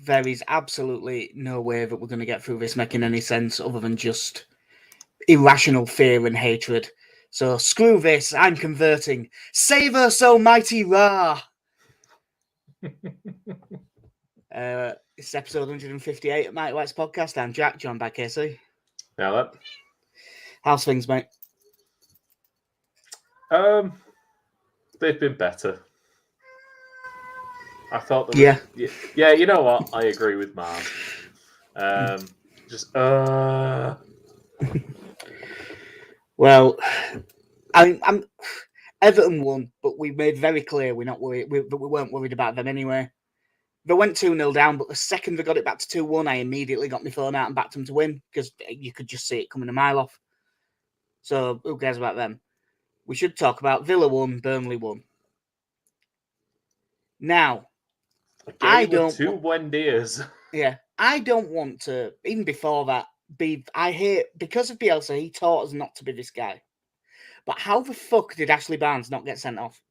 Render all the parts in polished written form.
there is absolutely no way that we're going to get through this making any sense other than just irrational fear and hatred. So screw this, I'm converting. Save us, almighty Ra! It's episode 158 of Mike White's podcast. I'm Jack, joined by Casey. Now that. How's things, mate? They've been better. I thought there was... Yeah, you know what? I agree with Mark. Well, I'm Everton won, but we made very clear we're not worried. We weren't worried about them anyway. They went 2-0 down, but the second they got it back to 2-1, I immediately got my phone out and backed them to win because you could just see it coming a mile off. So who cares about them? We should talk about Villa won, Burnley won. Now, I don't. Two Buendias. Yeah, I don't want to. Even before that, I hate because of Bielsa. He taught us not to be this guy. But how the fuck did Ashley Barnes not get sent off?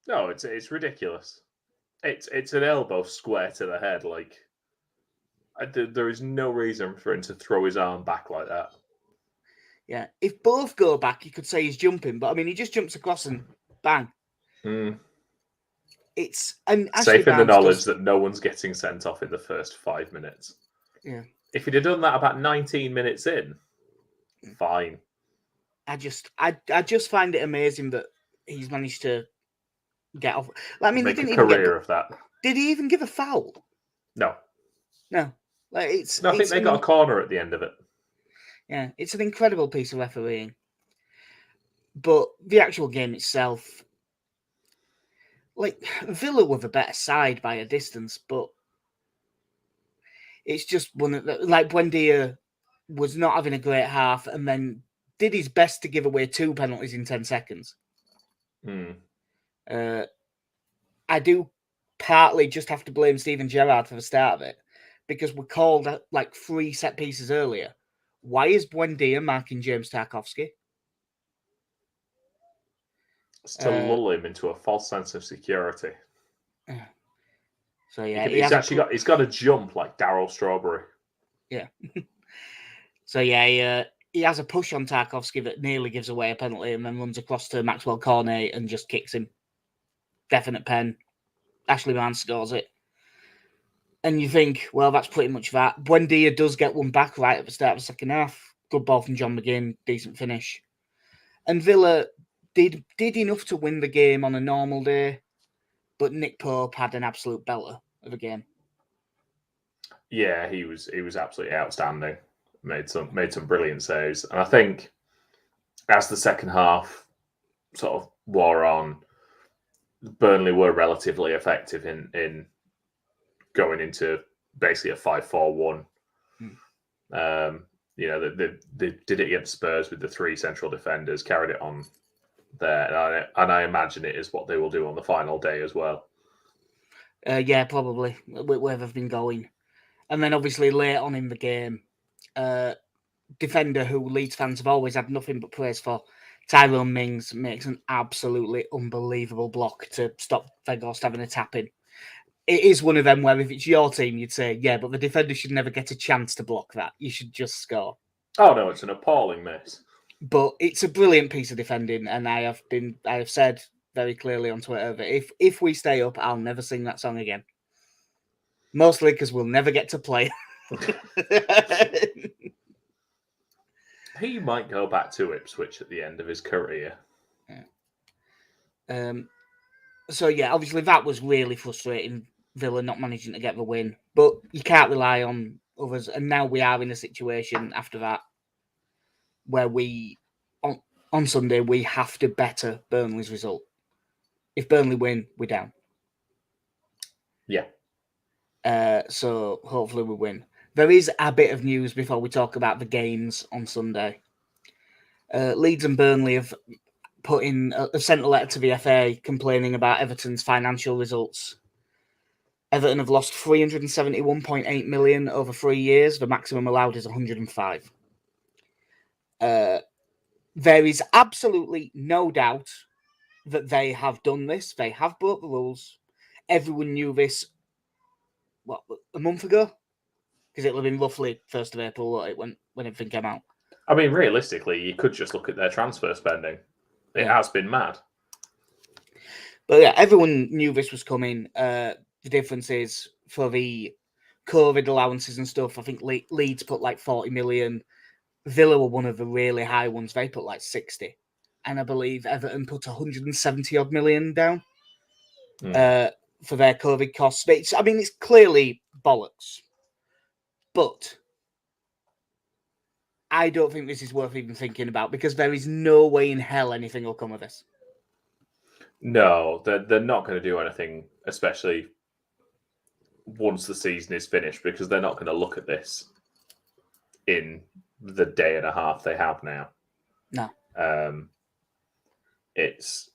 No, it's ridiculous. It's an elbow square to the head. Like, there is no reason for him to throw his arm back like that. Yeah, if both go back, you could say he's jumping, but I mean, he just jumps across and bang. It's safe in the knowledge that no one's getting sent off in the first 5 minutes. Yeah, if he'd have done that about 19 minutes in, fine. I just find it amazing that he's managed to get off. I mean, make he didn't a career of that. Did he even give a foul? No. Like I think they got a corner at the end of it. Yeah, it's an incredible piece of refereeing. But the actual game itself, like, Villa were the better side by a distance, but it's just one of the, like, Buendia was not having a great half and then did his best to give away 2 penalties in 10 seconds. I do partly just have to blame Steven Gerrard for the start of it because we called like 3 set pieces earlier. Why is Buendia marking James Tarkowski? It's to lull him into a false sense of security. So yeah, he's got a jump like Darryl Strawberry. Yeah. So yeah, he has a push on Tarkowski that nearly gives away a penalty and then runs across to Maxwell Cornet and just kicks him. Definite pen. Ashley Barnes scores it. And you think, well, that's pretty much that. Buendia does get one back right at the start of the second half. Good ball from John McGinn. Decent finish. And Villa did enough to win the game on a normal day, but Nick Pope had an absolute belter of a game. Yeah, he was absolutely outstanding. Made some brilliant saves. And I think as the second half sort of wore on, Burnley were relatively effective in going into basically a 5-4-1. They did it against Spurs with the 3 central defenders, carried it on there, and I imagine it is what they will do on the final day as well. Yeah, probably where they've been going, and then obviously late on in the game, defender who Leeds fans have always had nothing but praise for, Tyrone Mings makes an absolutely unbelievable block to stop Weghorst having a tap in. It is one of them where if it's your team, you'd say, yeah, but the defender should never get a chance to block that. You should just score. Oh, no, it's an appalling miss. But it's a brilliant piece of defending, and I have said very clearly on Twitter that if we stay up, I'll never sing that song again. Mostly because we'll never get to play. He might go back to Ipswich at the end of his career. Yeah. So, yeah, obviously that was really frustrating, Villa not managing to get the win. But you can't rely on others. And now we are in a situation after that where on Sunday, we have to better Burnley's result. If Burnley win, we're down. Yeah. So hopefully we win. There is a bit of news before we talk about the games on Sunday. Leeds and Burnley have sent a letter to the FA complaining about Everton's financial results. Everton have lost 371.8 million over 3 years. The maximum allowed is 105. There is absolutely no doubt that they have done this. They have broke the rules. Everyone knew this a month ago? Because it'll have been roughly 1st of April when everything came out. I mean, realistically, you could just look at their transfer spending. It has been mad. But yeah, everyone knew this was coming. The difference is for the COVID allowances and stuff, I think Leeds put like 40 million. Villa were one of the really high ones. They put like 60. And I believe Everton put 170 odd million down for their COVID costs. But it's clearly bollocks. But I don't think this is worth even thinking about because there is no way in hell anything will come of this. No, they're not going to do anything, especially once the season is finished, because they're not going to look at this in the day and a half they have now. No. It's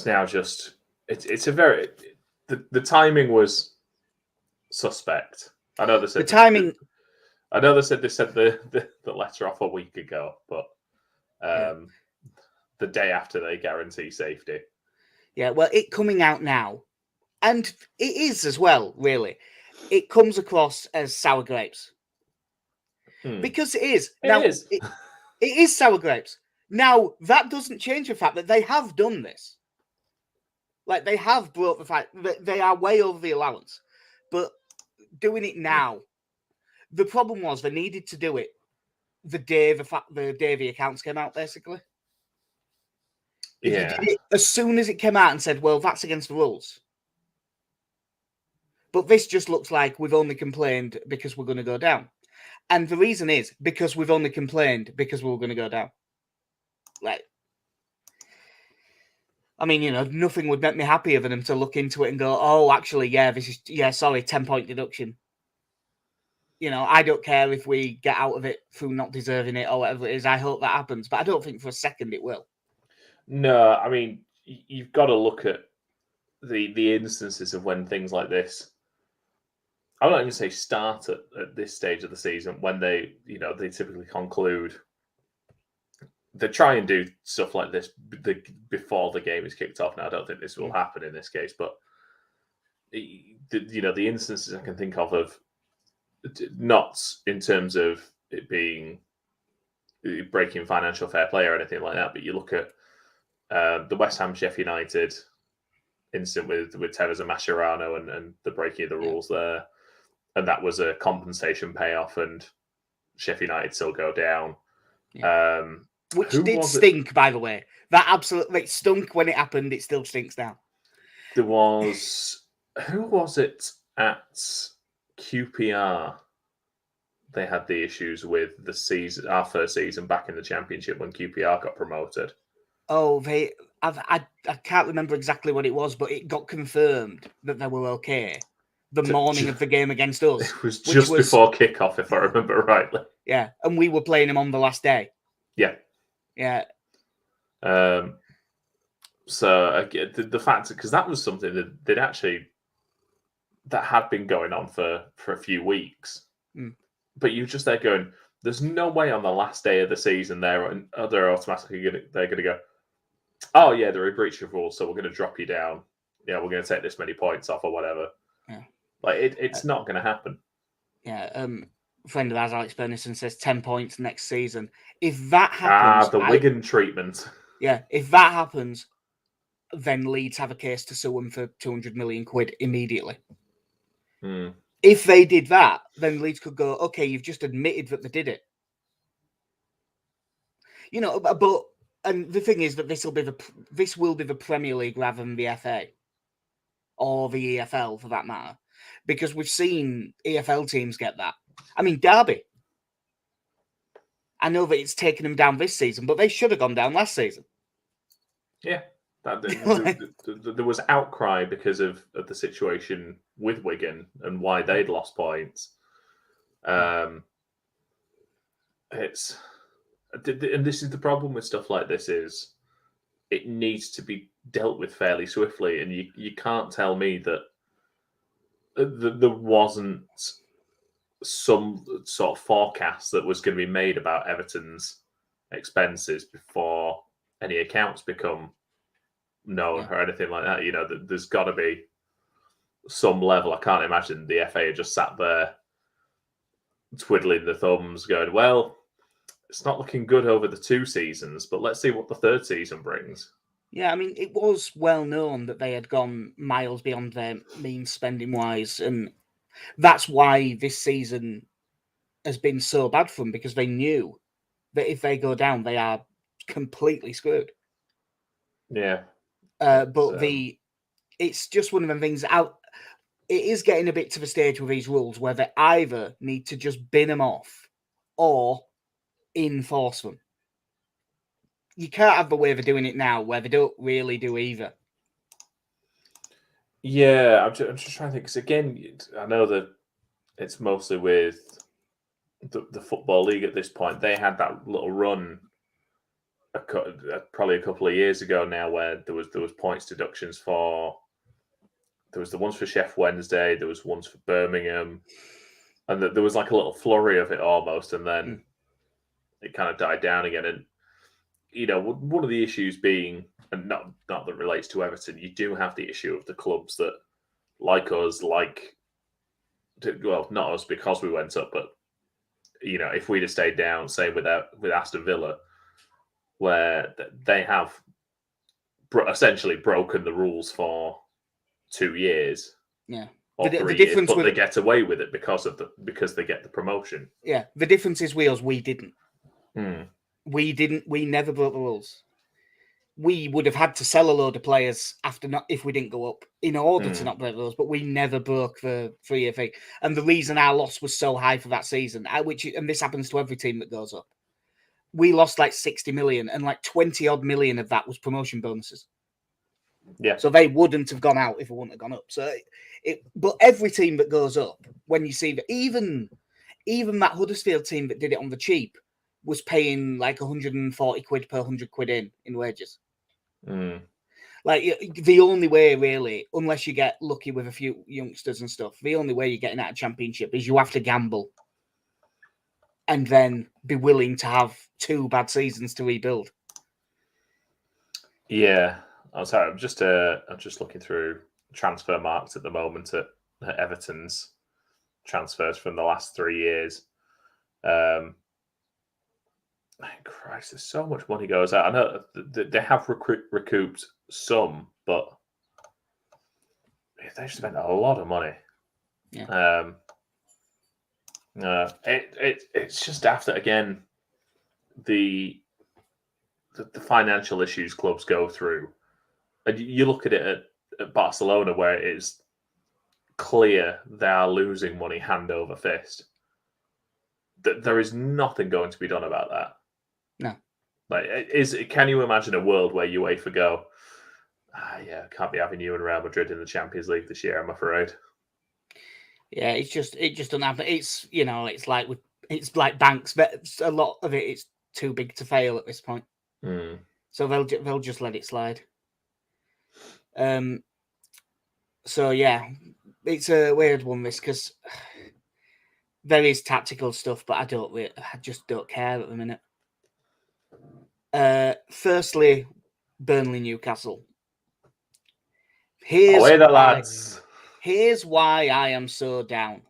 now just it's a very the timing was suspect. I know they said the timing. I know they said the letter off a week ago, but the day after they guarantee safety. Yeah, well, it coming out now, and it is as well. Really, it comes across as sour grapes because it is. It is sour grapes. Now that doesn't change the fact that they have done this. Like they have brought the fact that they are way over the allowance, but doing it now. The problem was they needed to do it the day the accounts came out, basically. If you did it as soon as it came out and said, well, that's against the rules. But this just looks like we've only complained because we're going to go down. And the reason is because we've only complained because we were going to go down. Like, I mean, nothing would make me happier than them to look into it and go, oh, actually, this is 10-point deduction. I don't care if we get out of it through not deserving it or whatever it is. I hope that happens, but I don't think for a second it will. No, I mean, you've got to look at the instances of when things like this, I'm not even say start at this stage of the season, when they typically conclude. They try and do stuff like this before the game is kicked off. Now, I don't think this will happen in this case, but the instances I can think of not in terms of it being breaking financial fair play or anything like that, but you look at the West Ham Sheffield United incident with Tevez and Mascherano and the breaking of the rules there, and that was a compensation payoff, and Sheffield United still go down. Which did stink, by the way. That absolutely stunk when it happened. It still stinks now. There was who was it at QPR? They had the issues with the season, our first season back in the Championship when QPR got promoted. Oh, I can't remember exactly what it was, but it got confirmed that they were okay the morning of the game against us. It was just before kickoff, if I remember rightly. Yeah, and we were playing them on the last day. Yeah. Yeah. So the fact, because that was something that had been going on for a few weeks, but you're just there going, there's no way on the last day of the season they're automatically they're going to go, oh yeah, they're in breach of rules, so we're going to drop you down. Yeah, we're going to take this many points off or whatever. Yeah. Like it's not going to happen. Yeah. Friend of ours, Alex Bernison, says 10 points next season. If that happens, the Wigan treatment. Yeah, if that happens, then Leeds have a case to sue them for 200 million quid immediately. If they did that, then Leeds could go, okay, you've just admitted that they did it. But and the thing is that this will be the Premier League rather than the FA or the EFL for that matter, because we've seen EFL teams get that. I mean, Derby. I know that it's taken them down this season, but they should have gone down last season. Yeah, there was outcry because of the situation with Wigan and why they'd lost points. And this is the problem with stuff like this: is it needs to be dealt with fairly swiftly, and you can't tell me that there wasn't some sort of forecast that was going to be made about Everton's expenses before any accounts become known or anything like that. There's got to be some level. I can't imagine the FA just sat there twiddling the thumbs, going, "Well, it's not looking good over the 2 seasons, but let's see what the 3rd season brings." Yeah, I mean, it was well known that they had gone miles beyond their means spending wise, and that's why this season has been so bad for them, because they knew that if they go down, they are completely screwed. Yeah. But it's just one of them things. It is getting a bit to the stage with these rules where they either need to just bin them off or enforce them. You can't have the way they're doing it now, where they don't really do either. Yeah, I'm just trying to think. Because again, I know that it's mostly with the Football League at this point. They had that little run probably a couple of years ago now, where there was points deductions for. There was the ones for Sheff Wednesday. There was ones for Birmingham, and there was like a little flurry of it almost, and then it kind of died down again. And one of the issues being, and not that relates to Everton, you do have the issue of the clubs that, like us, well, not us because we went up, but if we'd have stayed down, say with Aston Villa, where they have essentially broken the rules for 2 years, or 3 years, but they get away with it because they get the promotion. Yeah, the difference is we didn't. We never broke the rules. We would have had to sell a load of players if we didn't go up in order to not break the rules, but we never broke the 3-year thing. And the reason our loss was so high for that season, and this happens to every team that goes up, we lost like 60 million, and like 20 odd million of that was promotion bonuses. Yeah. So they wouldn't have gone out if it wouldn't have gone up. So but every team that goes up, when you see that, even that Huddersfield team that did it on the cheap was paying like 140 quid per 100 quid in wages. Like, the only way, really, unless you get lucky with a few youngsters and stuff, the only way you're getting out of Championship is you have to gamble and then be willing to have 2 bad seasons to rebuild. Yeah. I'm sorry. I'm just looking through transfer marks at the moment at Everton's transfers from the last 3 years. Christ, there's so much money goes out. I know they have recouped some, but they've spent a lot of money. Yeah. It's just after, again, the financial issues clubs go through. And you look at it at Barcelona, where it is clear they are losing money hand over fist. There is nothing going to be done about that. No. Can you imagine a world where UEFA go, can't be having you and Real Madrid in the Champions League this year, I'm afraid. Yeah, it just doesn't happen. It's it's like banks, but a lot of it is too big to fail at this point. So they'll just let it slide. So yeah, it's a weird one, this, because there is tactical stuff, but I just don't care at the minute. Firstly, Burnley Newcastle. Away the lads. Here's why I am so down.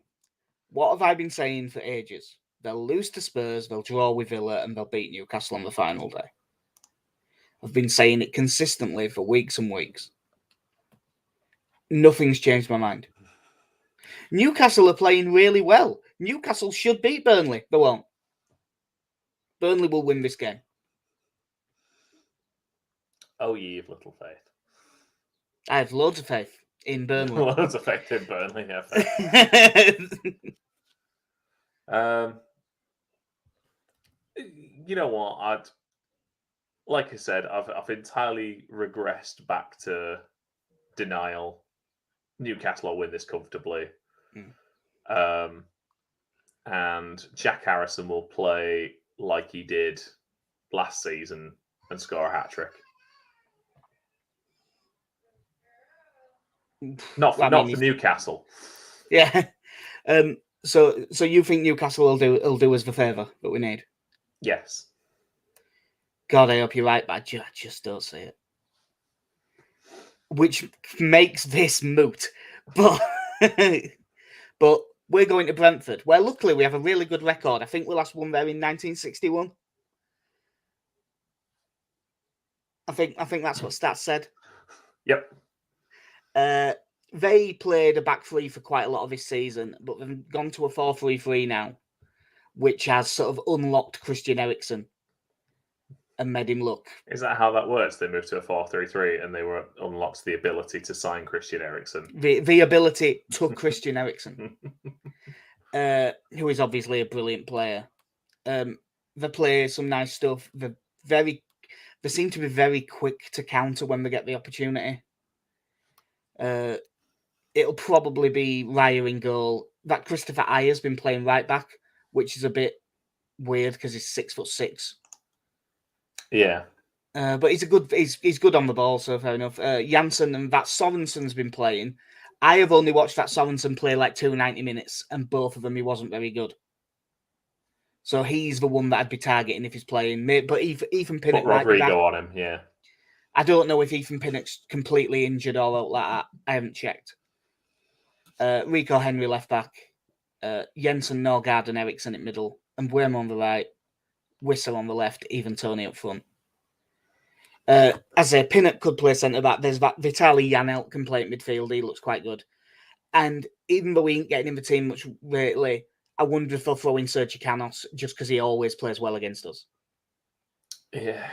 What have I been saying for ages? They'll lose to Spurs, they'll draw with Villa, and they'll beat Newcastle on the final day. I've been saying it consistently for weeks and weeks. Nothing's changed my mind. Newcastle are playing really well. Newcastle should beat Burnley. They won't. Burnley will win this game. Oh, ye of little faith. I have loads of faith in Burnley. Loads of faith in Burnley, yeah. You know what? Like I said, I've entirely regressed back to denial. Newcastle will win this comfortably. And Jack Harrison will play like he did last season and score a hat-trick. Not for Newcastle. Yeah. So you think Newcastle will do us the favour that we need? Yes. God, I hope you're right, but I just don't see it. Which makes this moot. But but we're going to Brentford, where luckily we have a really good record. I think we last won there in 1961. I think that's what stats said. Yep. They played a back three for quite a lot of this season, but they've gone to a 4-3-3 now, which has sort of unlocked Christian Eriksen and made him look. Is that how that works? They moved to a 4-3-3 and they were unlocked the ability to sign Christian Eriksen. The ability to Christian Eriksen, who is obviously a brilliant player. They play some nice stuff. They seem to be very quick to counter when they get the opportunity. It'll probably be Raya in goal. That Christopher Ayer's been playing right back, which is a bit weird because he's 6'6". Yeah. But he's good on the ball, so fair enough. Janssen and that Sorensen's been playing. I have only watched that Sorensen play like 290 minutes, and both of them he wasn't very good. So he's the one that I'd be targeting if he's playing. But Ethan Pinnock Put Rodrigo on him, yeah. I don't know if Ethan Pinnock's completely injured or out like that. I haven't checked. Rico Henry left back, Jensen, Norgard and Eriksen at middle, and Buemo on the right, Wissa on the left, even Tony up front. As a Pinnock could play centre back, there's that Vitaly Janelt can play at midfield. He looks quite good. And even though he ain't getting in the team much lately, I wonder if they'll throw in Sergio Canos just because he always plays well against us. Yeah.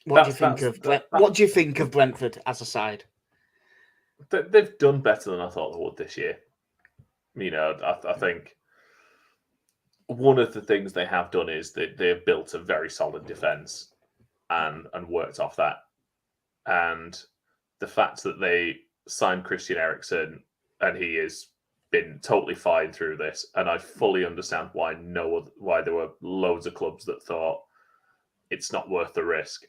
What do you think of Brentford as a side? They've done better than I thought they would this year. You know, I think one of the things they have done is that they've built a very solid defence and worked off that. And the fact that they signed Christian Eriksen and he has been totally fine through this, and I fully understand why there were loads of clubs that thought it's not worth the risk.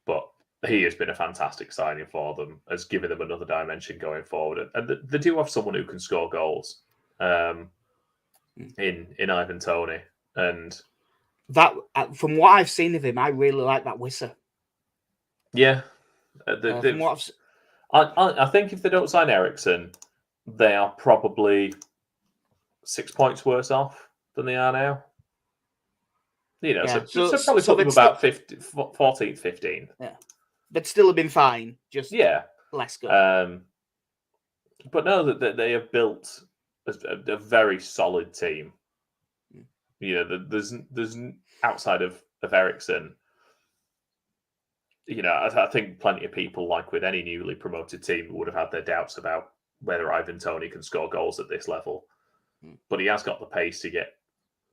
But he has been a fantastic signing for them, has given them another dimension going forward. And they do have someone who can score goals in Ivan Toney. And that, from what I've seen of him, I really like that Wissa. Yeah. From what I think if they don't sign Eriksen, they are probably 6 points worse off than they are now. You know, yeah. so probably put them about 14th, 15th. Yeah. They'd still have been fine, just less good. But no, that they have built a very solid team. You know, there's outside of Eriksen, you know, I think plenty of people, like with any newly promoted team, would have had their doubts about whether Ivan Toney can score goals at this level. But he has got the pace to get,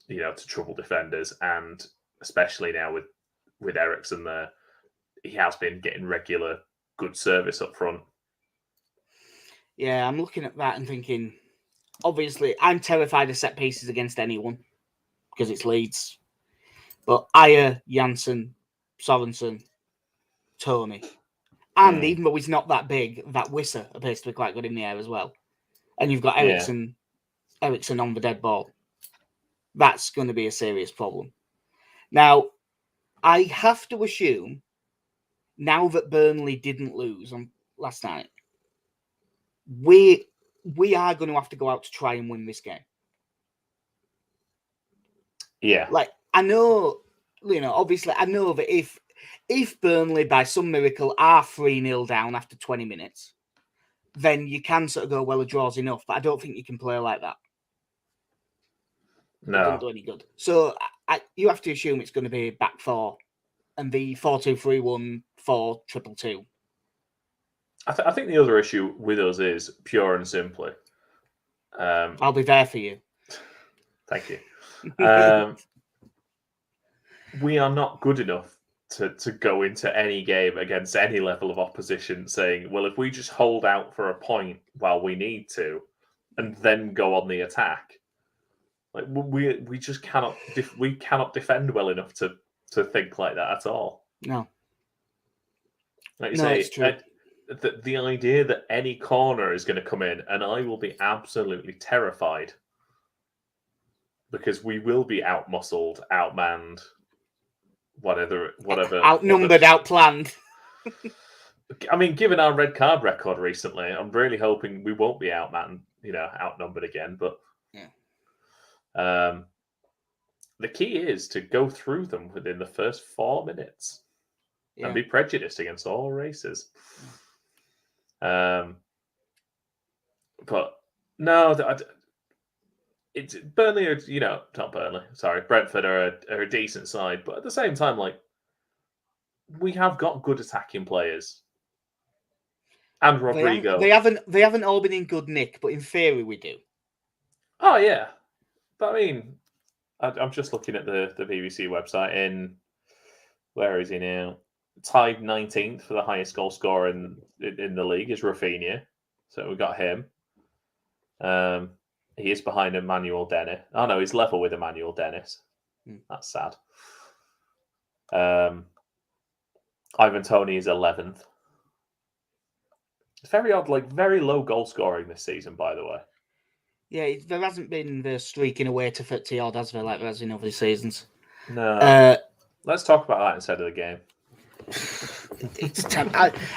you know, to trouble defenders, and especially now with Eriksen there, he has been getting regular good service up front. Yeah, I'm looking at that and thinking, obviously, I'm terrified of set pieces against anyone because it's Leeds. But Ayer, Janssen, Sorensen, Tony. And even though he's not that big, that Wissa appears to be quite good in the air as well. And you've got Eriksen on the dead ball. That's going to be a serious problem. Now, I have to assume, now that Burnley didn't lose on last night, we are going to have to go out to try and win this game. Yeah. Like, I know, you know, obviously, I know that if Burnley, by some miracle, are 3-0 down after 20 minutes, then you can sort of go, well, a draw's enough. But I don't think you can play like that. No. It doesn't do any good. So you have to assume it's going to be back four and the 4-2-3-1, 4-2-2. I think the other issue with us is pure and simply. I'll be there for you. Thank you. We are not good enough to go into any game against any level of opposition saying, well, if we just hold out for a point while we need to and then go on the attack, like we just cannot we cannot defend well enough to think like that at all. No. Like you say, it's true. The idea that any corner is going to come in and I will be absolutely terrified because we will be outmuscled, outmanned, whatever, outnumbered, outplanned. I mean, given our red card record recently, I'm really hoping we won't be outnumbered again. But the key is to go through them within the first 4 minutes and be prejudiced against all races. But no, it's Burnley are, not Burnley, sorry, Brentford are a decent side, but at the same time, like, we have got good attacking players. And Rodrigo. They haven't all been in good nick, but in theory we do. Oh yeah. But I mean, I'm just looking at the BBC website. Where is he now? Tied 19th for the highest goal scorer in the league is Rafinha. So we got him. He is behind Emmanuel Dennis. Oh no, he's level with Emmanuel Dennis. That's sad. Ivan Toney is 11th. It's very odd, like very low goal scoring this season, by the way. Yeah, there hasn't been the streaking away to 30 odd, has there, like there has in other seasons. No. Let's talk about that instead of the game.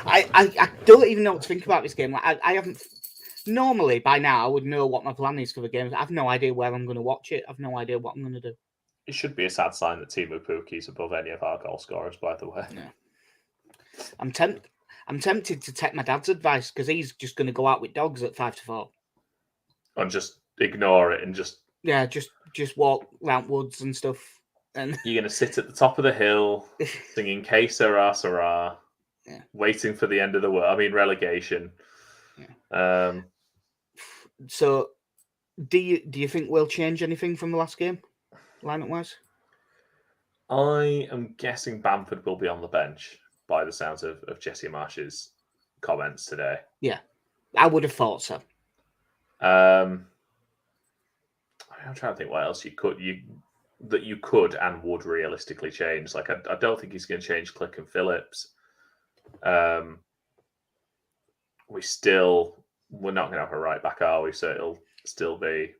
I don't even know what to think about this game. Like, I haven't. Normally, by now, I would know what my plan is for the game. I have no idea where I'm going to watch it. I have no idea what I'm going to do. It should be a sad sign that Timo Pukki's above any of our goal scorers, by the way. Yeah. I'm tempted to take my dad's advice because he's just going to go out with dogs at 5-4. And just ignore it and just walk round woods and stuff. And you're going to sit at the top of the hill singing "Que Sera Sera," waiting for the end of the world. I mean, relegation. Yeah. So, do you think we'll change anything from the last game, lineup wise? I am guessing Bamford will be on the bench by the sounds of Jesse Marsh's comments today. Yeah, I would have thought so. I'm trying to think what else you could and would realistically change. Like, I don't think he's going to change Click and Phillips. We're not going to have a right back, are we? So it'll still be.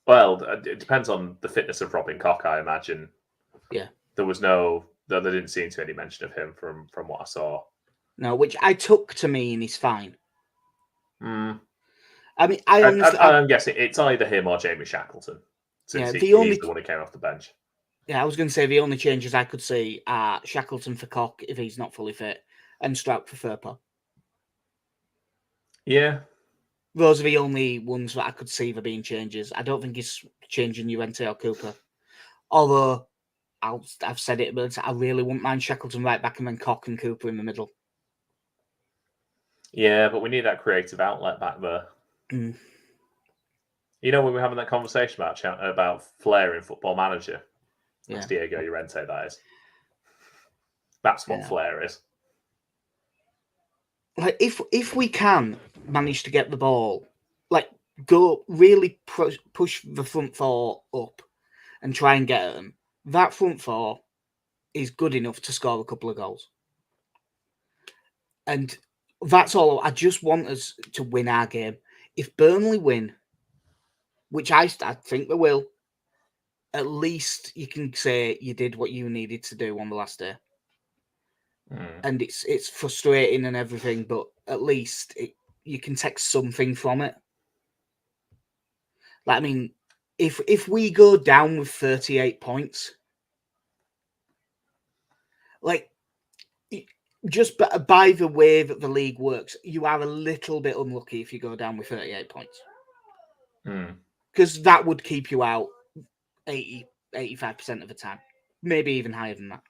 Well, it depends on the fitness of Robin Koch, I imagine. Yeah. There didn't seem to be any mention of him from what I saw. No, which I took to mean he's fine. I mean, I'm guessing it's either him or Jamie Shackleton. Since he's the one who came off the bench. Yeah, I was going to say the only changes I could see are Shackleton for Koch if he's not fully fit, and Strout for Firpo. Yeah. Those are the only ones that I could see there being changes. I don't think he's changing Llorente or Cooper. Although, I've said it, but I really wouldn't mind Shackleton right back and then Koch and Cooper in the middle. Yeah, but we need that creative outlet back there. Mm. You know, when we were having that conversation about Flair in Football Manager, that's Diego Llorente, that is. That's what Flair is. Like, if we can manage to get the ball, like, go really push the front four up and try and get at them, that front four is good enough to score a couple of goals. And that's all. I just want us to win our game. If Burnley win, which I think they will, at least you can say you did what you needed to do on the last day. And it's frustrating and everything, but at least you can take something from it. Like, I mean, if we go down with 38 points, like, just by the way that the league works, you are a little bit unlucky if you go down with 38 points. Because that would keep you out 85% of the time. Maybe even higher than that.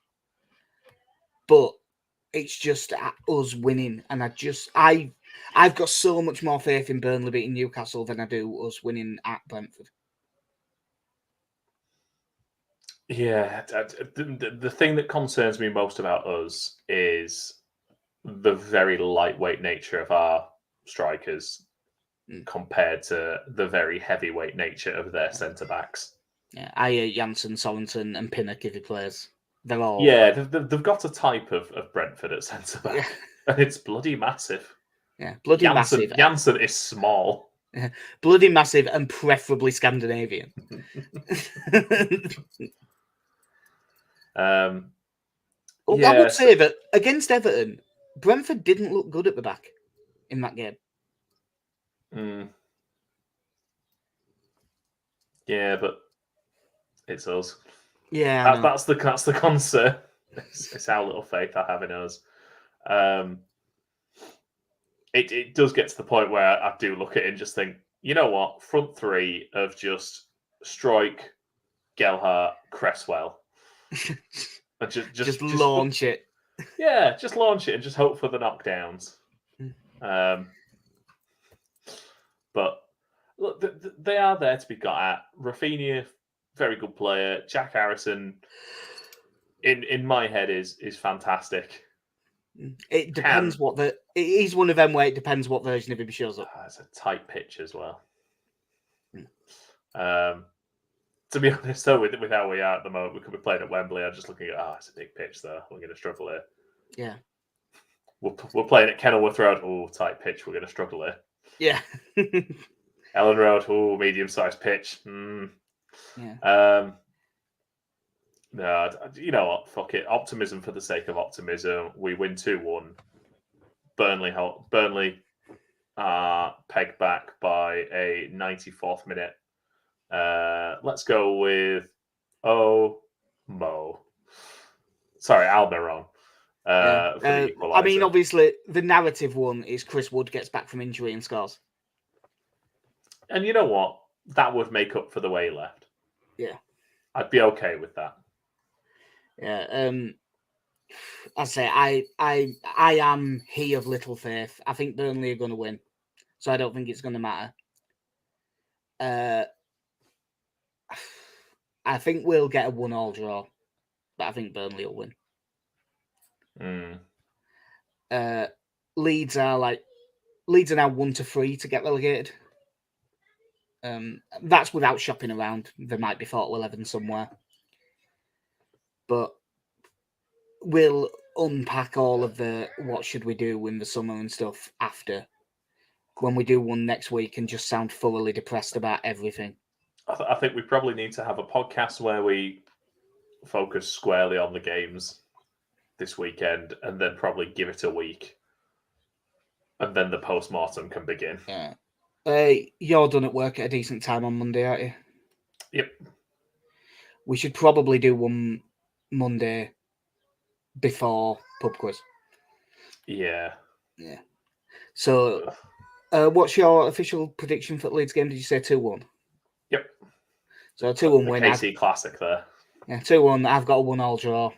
But it's just us winning. And I've got so much more faith in Burnley beating Newcastle than I do us winning at Brentford. Yeah, the thing that concerns me most about us is the very lightweight nature of our strikers compared to the very heavyweight nature of their centre-backs. Yeah, Janssen, Sorensen and Pinnock if he plays. They're all... Yeah, they've got a type of Brentford at centre-back, and it's bloody massive. Yeah, bloody massive. Janssen is small. Yeah, bloody massive and preferably Scandinavian. I would say that against Everton, Brentford didn't look good at the back in that game. Yeah, but it's us. Yeah, that's the concern. It's our little faith I have in us. It does get to the point where I do look at it and just think, you know what, front three of just Struijk, Gelhardt, Cresswell, and just launch it. Yeah, just launch it and just hope for the knockdowns. But look, they are there to be got at. Rafinha, very good player. Jack Harrison, in my head, is fantastic. It depends he's one of them where it depends what version of him shows up. It's a tight pitch as well. To be honest, though, with how we are at the moment, we could be playing at Wembley. I'm just looking at, it's a big pitch, though. We're going to struggle here. Yeah. We're playing at Kenilworth Road. Oh, tight pitch. We're going to struggle here. Yeah. Ellen Road. Oh, medium-sized pitch. Yeah. No, you know what? Fuck it. Optimism for the sake of optimism. We win 2-1. Burnley pegged back by a 94th minute. Let's go with Mo. Sorry, Almiron. I mean, obviously, the narrative one is Chris Wood gets back from injury and scores. And you know what? That would make up for the way he left. Yeah. I'd be okay with that. Yeah. I say I am he of little faith. I think Burnley are going to win, so I don't think it's going to matter. I think we'll get a 1-1 draw, but I think Burnley will win. Leeds are now 1-3 to get relegated. That's without shopping around. There might be 4-11 somewhere, but we'll unpack all of the what should we do in the summer and stuff after when we do one next week and just sound thoroughly depressed about everything. I think we probably need to have a podcast where we focus squarely on the games this weekend and then probably give it a week. And then the post-mortem can begin. Yeah. You're done at work at a decent time on Monday, aren't you? Yep. We should probably do one Monday before pub quiz. Yeah. Yeah. So, what's your official prediction for the Leeds game? Did you say 2-1? Yep. So 2-1 win. KC classic there. Yeah, 2-1. I've got a 1-1 draw.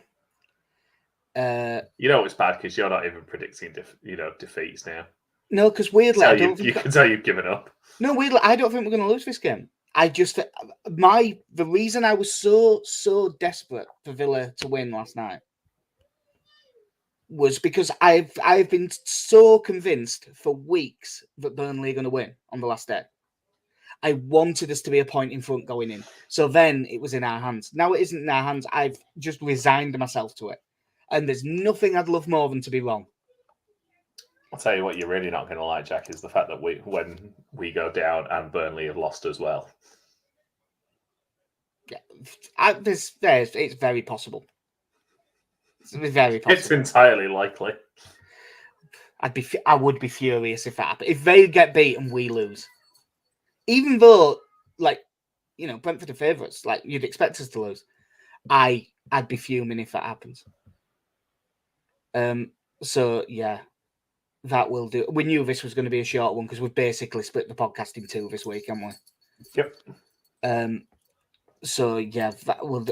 You know it's bad because you're not even predicting defeats now. No, because weirdly, you can tell you've given up. No, weirdly, I don't think we're going to lose this game. The reason I was so desperate for Villa to win last night was because I've been so convinced for weeks that Burnley are going to win on the last day. I wanted us to be a point in front going in. So then it was in our hands. Now it isn't in our hands. I've just resigned myself to it. And there's nothing I'd love more than to be wrong. I'll tell you what you're really not going to like, Jack, is the fact that when we go down and Burnley have lost as well. Yeah, it's very possible. It's very possible. It's entirely likely. I would be furious if that happened. If they get beat and we lose, even though, Brentford are favourites, you'd expect us to lose, I'd be fuming if that happens. So yeah, that will do. We knew this was going to be a short one because we've basically split the podcast in two this week, haven't we? Yep. So yeah, that will.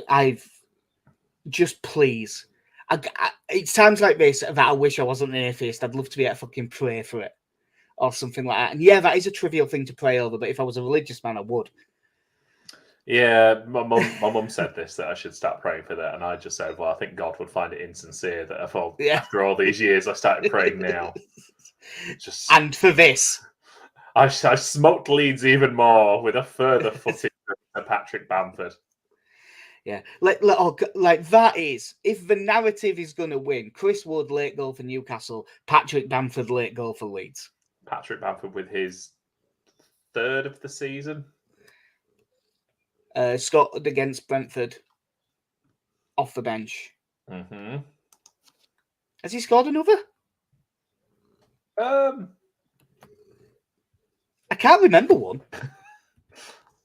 Please. It's times like this that I wish I wasn't an atheist. I'd love to be able to fucking pray for it or something like that. And yeah, that is a trivial thing to pray over. But if I was a religious man, I would. Yeah, my mum said this, that I should start praying for that, and I just said, well, I think God would find it insincere that after all these years, I started praying now. And for this, I smoked Leeds even more with a further footage of Patrick Bamford. Yeah, that is, if the narrative is going to win, Chris Wood late goal for Newcastle, Patrick Bamford late goal for Leeds. Patrick Bamford with his third of the season. Scored against Brentford off the bench. Mm-hmm. Has he scored another? I can't remember one.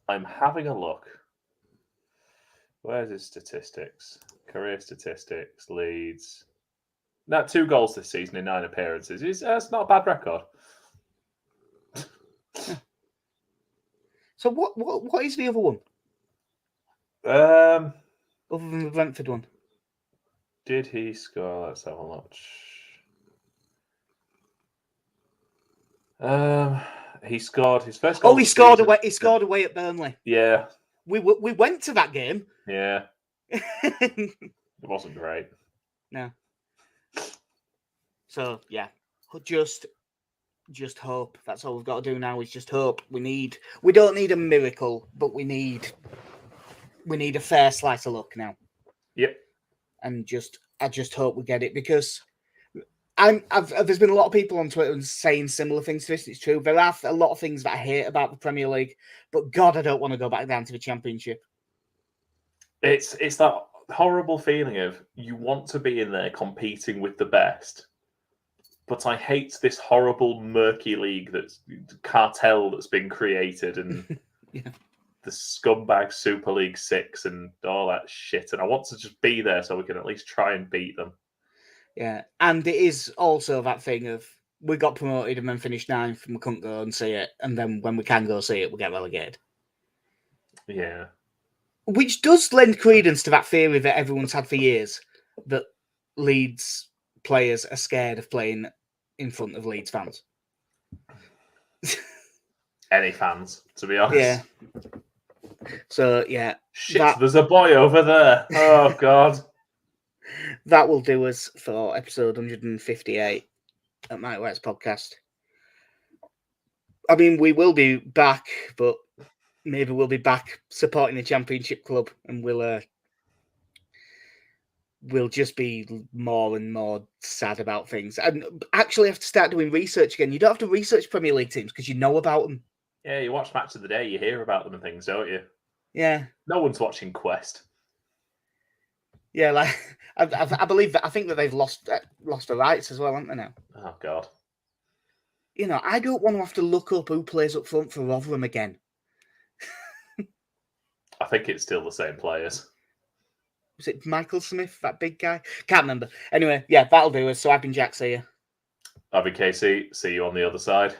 I'm having a look. Where's his statistics? Career statistics, Leeds. No, 2 goals this season in 9 appearances. That's not a bad record. So what is the other one? Other than the Brentford one. Did he score? Let's have a look. He scored his first goal. He scored away. He scored away at Burnley. Yeah. We went to that game. Yeah. It wasn't great. No. So yeah, just hope. That's all we've got to do now is just hope. We don't need a miracle, but we need a fair slice of luck now. Yep. And I just hope we get it, because there's been a lot of people on Twitter saying similar things to this. It's true. There are a lot of things that I hate about the Premier League, but God, I don't want to go back down to the Championship. It's that horrible feeling of you want to be in there competing with the best, but I hate this horrible murky league that's cartel that's been created and yeah. the scumbag Super League 6 and all that shit. And I want to just be there so we can at least try and beat them. Yeah, and it is also that thing of we got promoted and then finished 9th and we couldn't go and see it, and then when we can go see it, we get relegated. Yeah. Which does lend credence to that theory that everyone's had for years, that Leeds players are scared of playing in front of Leeds fans. Any fans, to be honest. Yeah. So, yeah. Shit, there's a boy over there. Oh, God. That will do us for episode 158 at Mike White's podcast. I mean, we will be back, but maybe we'll be back supporting the Championship club, and we'll just be more and more sad about things. And actually have to start doing research again. You don't have to research Premier League teams because you know about them. Yeah, you watch Match of the Day, you hear about them and things, don't you? Yeah. No one's watching Quest. Yeah, like I believe that. I think that they've lost the rights as well, haven't they now? Oh, God. You know, I don't want to have to look up who plays up front for Rotherham again. I think it's still the same players. Was it Michael Smith, that big guy? Can't remember. Anyway, yeah, that'll do us. So I've been Jack. See you. I've been Casey. See you on the other side.